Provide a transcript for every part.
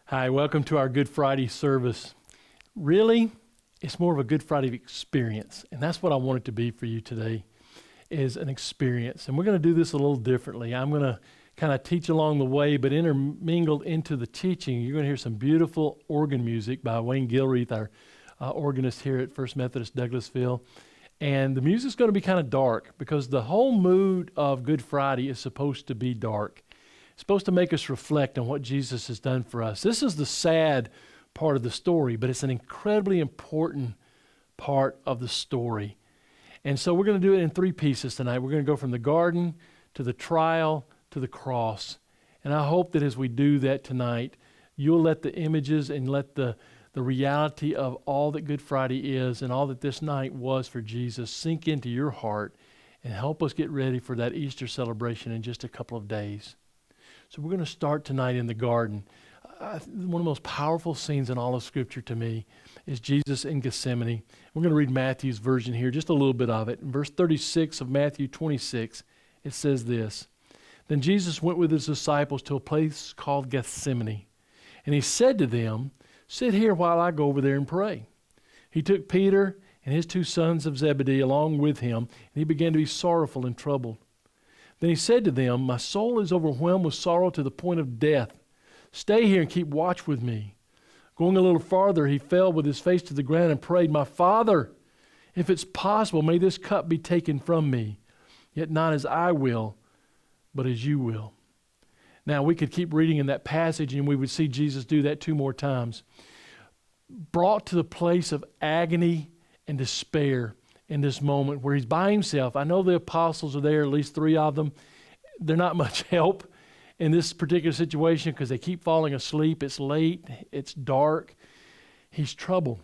Hi, welcome to our Good Friday service. Really, it's more of a Good Friday experience, and that's what I want it to be for you today, is an experience. And we're going to do this a little differently. I'm going to kind of teach along the way, but intermingled into the teaching, you're going to hear some beautiful organ music by Wayne Gilreath, our organist here at First Methodist Douglasville. And the music's going to be kind of dark because the whole mood of Good Friday is supposed to be dark. It's supposed to make us reflect on what Jesus has done for us. This is the sad part of the story, but it's an incredibly important part of the story. And so we're going to do it in three pieces tonight. We're going to go from the garden to the trial to the cross. And I hope that as we do that tonight, you'll let the images and let the reality of all that Good Friday is and all that this night was for Jesus sink into your heart and help us get ready for that Easter celebration in just a couple of days. So we're going to start tonight in the garden. One of the most powerful scenes in all of Scripture to me is Jesus in Gethsemane. We're going to read Matthew's version here, just a little bit of it. In verse 36 of Matthew 26, it says this: Then Jesus went with his disciples to a place called Gethsemane, and he said to them, Sit here while I go over there and pray. He took Peter and his two sons of Zebedee along with him, and he began to be sorrowful and troubled. Then he said to them, My soul is overwhelmed with sorrow to the point of death. Stay here and keep watch with me. Going a little farther, he fell with his face to the ground and prayed, My Father, if it's possible, may this cup be taken from me. Yet not as I will, but as you will. Now, we could keep reading in that passage and we would see Jesus do that two more times. Brought to the place of agony and despair in this moment where he's by himself. I know the apostles are there, at least three of them. They're not much help in this particular situation because they keep falling asleep. It's late. It's dark. He's troubled.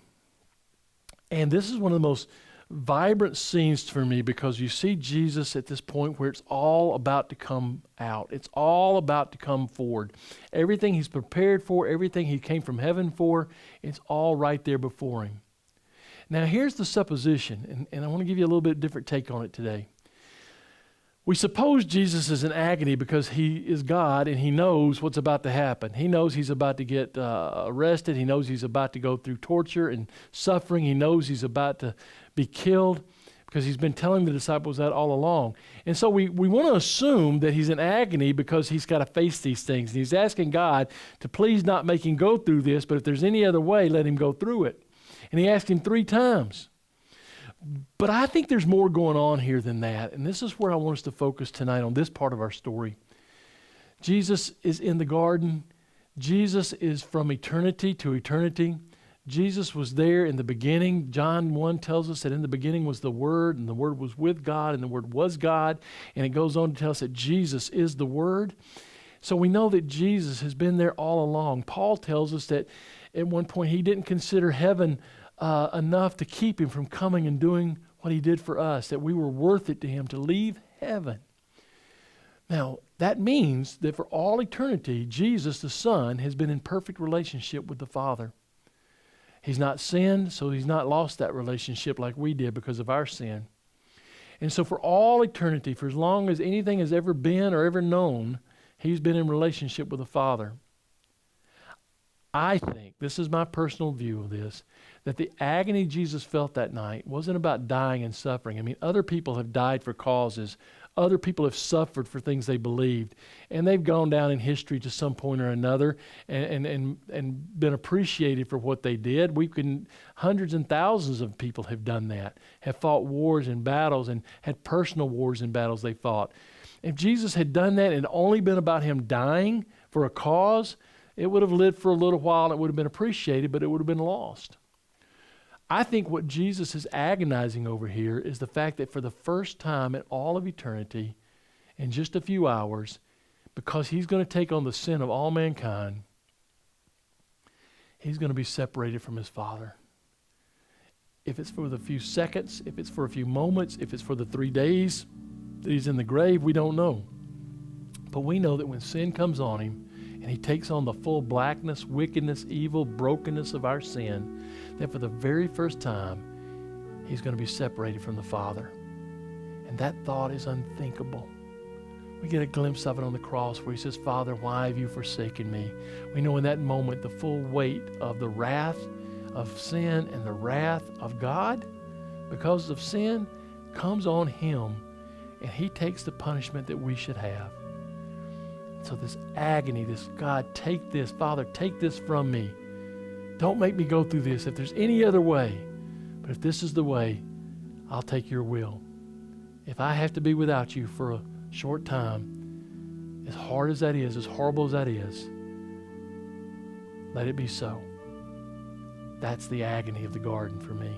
And this is one of the most vibrant scenes for me because you see Jesus at this point where it's all about to come out. It's all about to come forward. Everything he's prepared for, everything he came from heaven for, it's all right there before him. Now here's the supposition, and I want to give you a little bit different take on it today. We suppose Jesus is in agony because he is God and he knows what's about to happen. He knows he's about to get arrested. He knows he's about to go through torture and suffering. He knows he's about to be killed because he's been telling the disciples that all along. And so we want to assume that he's in agony because he's got to face these things. And he's asking God to please not make him go through this, but if there's any other way, let him go through it. And he asked him 3 times. But I think there's more going on here than that. And this is where I want us to focus tonight on this part of our story. Jesus is in the garden. Jesus is from eternity to eternity. Jesus was there in the beginning. John 1 tells us that in the beginning was the Word, and the Word was with God, and the Word was God. And it goes on to tell us that Jesus is the Word. So we know that Jesus has been there all along. Paul tells us that at one point he didn't consider heaven enough to keep him from coming and doing what he did for us, that we were worth it to him to leave heaven. Now, that means that for all eternity, Jesus, the Son, has been in perfect relationship with the Father. He's not sinned, so he's not lost that relationship like we did because of our sin. And so for all eternity, for as long as anything has ever been or ever known, he's been in relationship with the Father. I think, this is my personal view of this, that the agony Jesus felt that night wasn't about dying and suffering. I mean, other people have died for causes. Other people have suffered for things they believed. And they've gone down in history to some point or another and been appreciated for what they did. Hundreds and thousands of people have done that, have fought wars and battles and had personal wars and battles they fought. If Jesus had done that and only been about him dying for a cause, it would have lived for a little while and it would have been appreciated, but it would have been lost. I think what Jesus is agonizing over here is the fact that for the first time in all of eternity, in just a few hours, because he's going to take on the sin of all mankind, he's going to be separated from his Father. If it's for the few seconds, if it's for a few moments, if it's for the 3 days that he's in the grave, we don't know. But we know that when sin comes on him, and he takes on the full blackness, wickedness, evil, brokenness of our sin, that for the very first time, he's going to be separated from the Father. And that thought is unthinkable. We get a glimpse of it on the cross where he says, Father, why have you forsaken me? We know in that moment the full weight of the wrath of sin and the wrath of God because of sin comes on him, and he takes the punishment that we should have. So this agony, this God, take this, Father, take this from me. Don't make me go through this if there's any other way. But if this is the way, I'll take your will. If I have to be without you for a short time, as hard as that is, as horrible as that is, let it be so. That's the agony of the garden for me.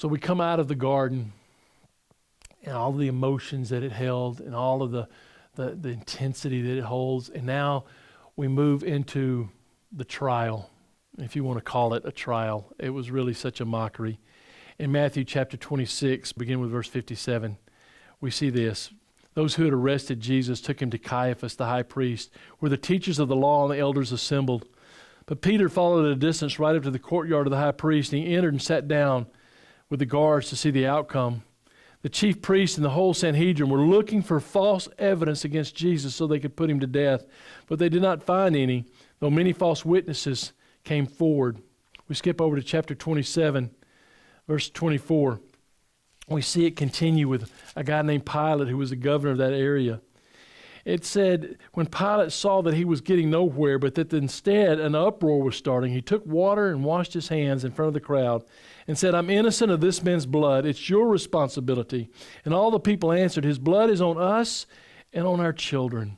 So we come out of the garden and all the emotions that it held and all of the intensity that it holds. And now we move into the trial, if you want to call it a trial. It was really such a mockery. In Matthew chapter 26, beginning with verse 57, we see this. Those who had arrested Jesus took him to Caiaphas, the high priest, where the teachers of the law and the elders assembled. But Peter followed at a distance right up to the courtyard of the high priest, and he entered and sat down with the guards to see the outcome. The chief priests and the whole Sanhedrin were looking for false evidence against Jesus so they could put him to death, but they did not find any, though many false witnesses came forward. We skip over to chapter 27, verse 24. We see it continue with a guy named Pilate, who was the governor of that area. It said, when Pilate saw that he was getting nowhere, but that instead an uproar was starting, he took water and washed his hands in front of the crowd and said, I'm innocent of this man's blood. It's your responsibility. And all the people answered, his blood is on us and on our children.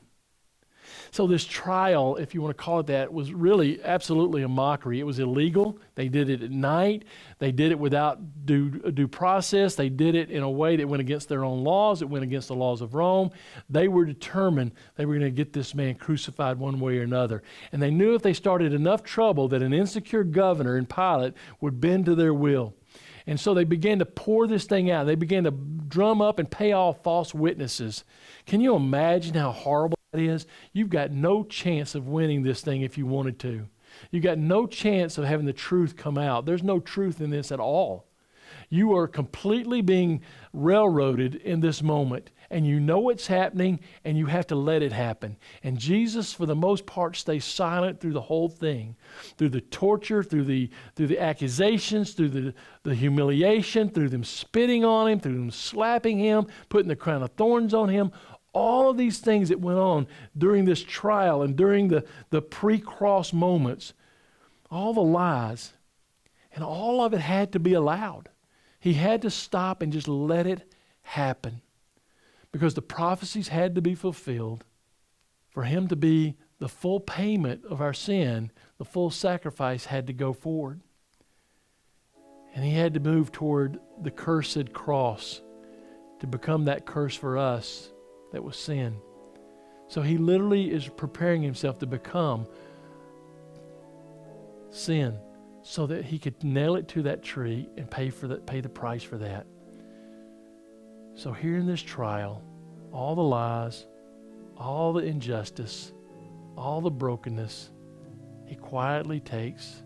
So this trial, if you want to call it that, was really absolutely a mockery. It was illegal. They did it at night. They did it without due process. They did it in a way that went against their own laws. It went against the laws of Rome. They were determined they were going to get this man crucified one way or another. And they knew if they started enough trouble that an insecure governor and Pilate would bend to their will. And so they began to pour this thing out. They began to drum up and pay off false witnesses. Can you imagine how horrible that is? You've got no chance of winning this thing if you wanted to. You've got no chance of having the truth come out. There's no truth in this at all. You are completely being railroaded in this moment, and you know it's happening, and you have to let it happen. And Jesus, for the most part, stays silent through the whole thing, through the torture, through the accusations, through the humiliation, through them spitting on him, through them slapping him, putting the crown of thorns on him. All of these things that went on during this trial and during the pre-cross moments, all the lies, and all of it had to be allowed. He had to stop and just let it happen because the prophecies had to be fulfilled. For him to be the full payment of our sin, the full sacrifice had to go forward. And he had to move toward the cursed cross to become that curse for us that was sin. So he literally is preparing himself to become sin so that he could nail it to that tree and pay the price for that. So here in this trial, all the lies, all the injustice, all the brokenness, he quietly takes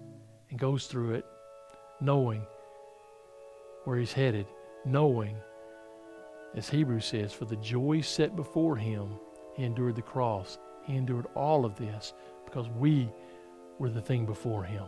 and goes through it, knowing where he's headed, knowing, as Hebrews says, for the joy set before him, he endured the cross. He endured all of this because we were the thing before him.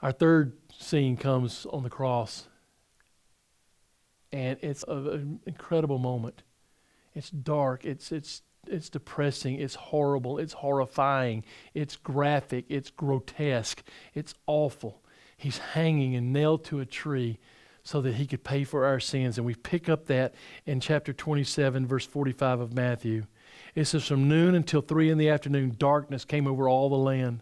Our third scene comes on the cross, and it's an incredible moment. It's dark, it's depressing, it's horrible, it's horrifying, it's graphic, it's grotesque, it's awful. He's hanging and nailed to a tree so that he could pay for our sins. And we pick up that in chapter 27, verse 45 of Matthew. It says, from noon until 3 in the afternoon, darkness came over all the land.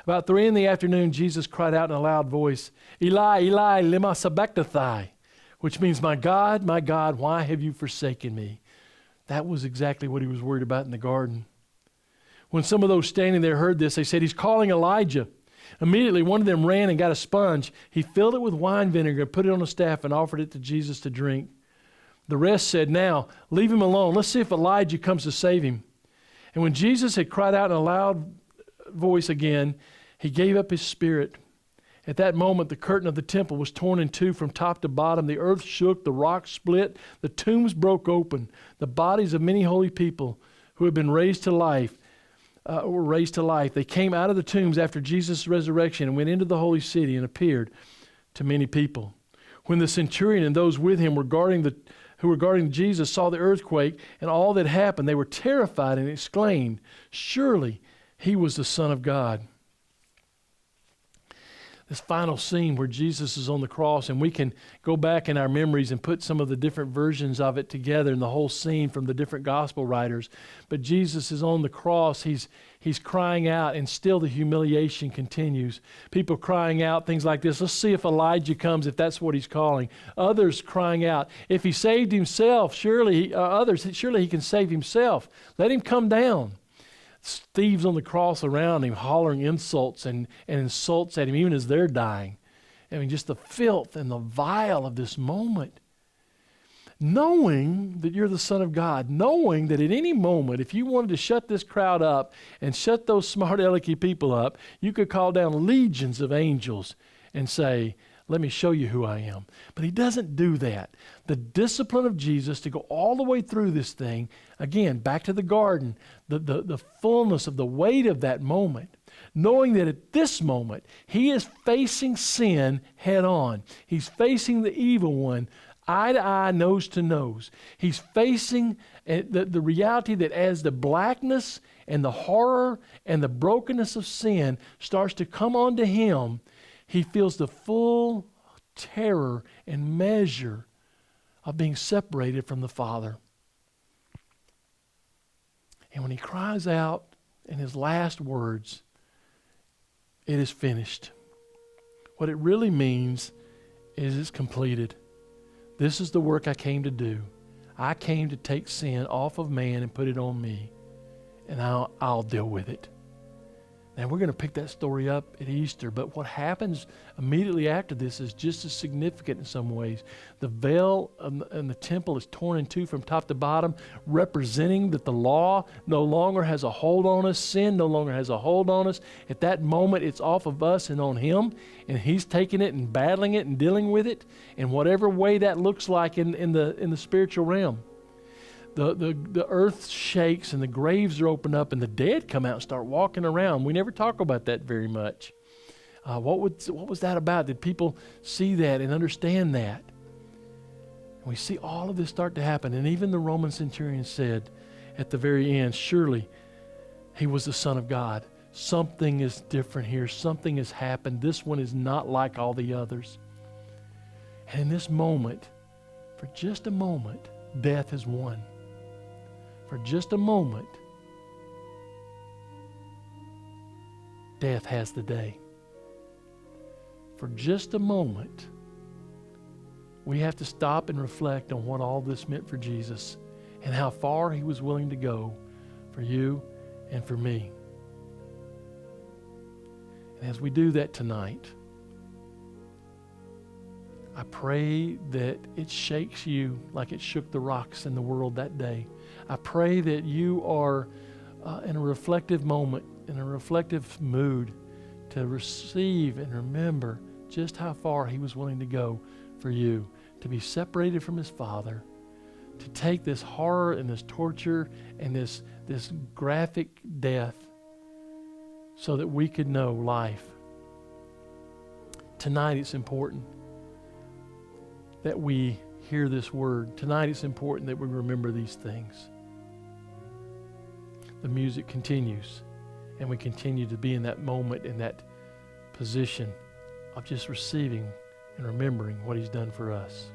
About 3 in the afternoon, Jesus cried out in a loud voice, Eli, Eli, lema sabachthani, which means, my God, why have you forsaken me? That was exactly what he was worried about in the garden. When some of those standing there heard this, they said, he's calling Elijah. Immediately, one of them ran and got a sponge. He filled it with wine vinegar, put it on a staff, and offered it to Jesus to drink. The rest said, now, leave him alone. Let's see if Elijah comes to save him. And when Jesus had cried out in a loud voice again, he gave up his spirit. At that moment, the curtain of the temple was torn in two from top to bottom. The earth shook, the rocks split, the tombs broke open. The bodies of many holy people who had been raised to life were raised to life. They came out of the tombs after Jesus' resurrection and went into the holy city and appeared to many people. When the centurion and those with him who were guarding Jesus saw the earthquake and all that happened, they were terrified and exclaimed, surely he was the Son of God. This final scene where Jesus is on the cross, and we can go back in our memories and put some of the different versions of it together in the whole scene from the different gospel writers. But Jesus is on the cross. He's crying out, and still the humiliation continues. People crying out things like this, let's see if Elijah comes, if that's what he's calling. Others crying out, if he saved himself, surely he can save himself. Let him come down. Thieves on the cross around him hollering insults and insults at him even as they're dying. I mean, just the filth and the vile of this moment. Knowing that you're the Son of God, knowing that at any moment, if you wanted to shut this crowd up and shut those smart alecky people up, you could call down legions of angels and say, let me show you who I am. But he doesn't do that. The discipline of Jesus to go all the way through this thing, again, back to the garden, the fullness of the weight of that moment, knowing that at this moment, he is facing sin head on. He's facing the evil one eye to eye, nose to nose. He's facing the reality that as the blackness and the horror and the brokenness of sin starts to come onto him, he feels the full terror and measure of being separated from the Father. And when he cries out in his last words, it is finished. What it really means is it's completed. This is the work I came to do. I came to take sin off of man and put it on me, and I'll deal with it. And we're going to pick that story up at Easter, but what happens immediately after this is just as significant in some ways. The veil in the temple is torn in two from top to bottom, representing that the law no longer has a hold on us. Sin no longer has a hold on us. At that moment, it's off of us and on him, and he's taking it and battling it and dealing with it in whatever way that looks like in the spiritual realm. The earth shakes and the graves are opened up and the dead come out and start walking around. We never talk about that very much. What was that about? Did people see that and understand that? And we see all of this start to happen. And even the Roman centurion said at the very end, surely he was the Son of God. Something is different here. Something has happened. This one is not like all the others. And in this moment, for just a moment, death has won. For just a moment, death has the day. For just a moment, we have to stop and reflect on what all this meant for Jesus and how far he was willing to go for you and for me. And as we do that tonight, I pray that it shakes you like it shook the rocks in the world that day. I pray that you are in a reflective moment, in a reflective mood to receive and remember just how far he was willing to go for you, to be separated from his Father, to take this horror and this torture and this graphic death so that we could know life. Tonight it's important that we hear this word. Tonight it's important that we remember these things. The music continues, and we continue to be in that moment, in that position of just receiving and remembering what He's done for us.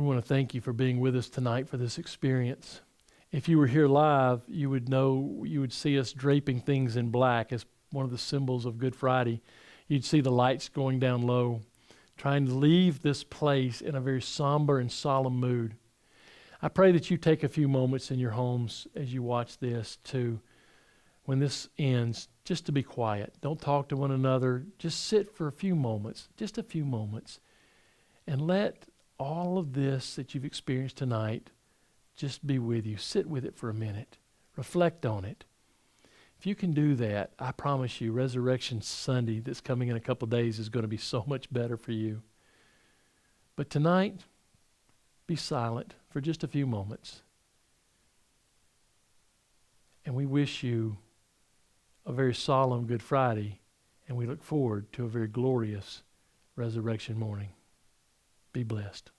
We want to thank you for being with us tonight for this experience. If you were here live, you would see us draping things in black as one of the symbols of Good Friday. You'd see the lights going down low, trying to leave this place in a very somber and solemn mood. I pray that you take a few moments in your homes as you watch this to, when this ends, just to be quiet. Don't talk to one another. Just sit for a few moments, just a few moments, and let all of this that you've experienced tonight just be with you. Sit with it for a minute. Reflect on it. If you can do that, I promise you, Resurrection Sunday that's coming in a couple of days is going to be so much better for you. But tonight, be silent for just a few moments. And we wish you a very solemn Good Friday, and we look forward to a very glorious resurrection morning. Be blessed.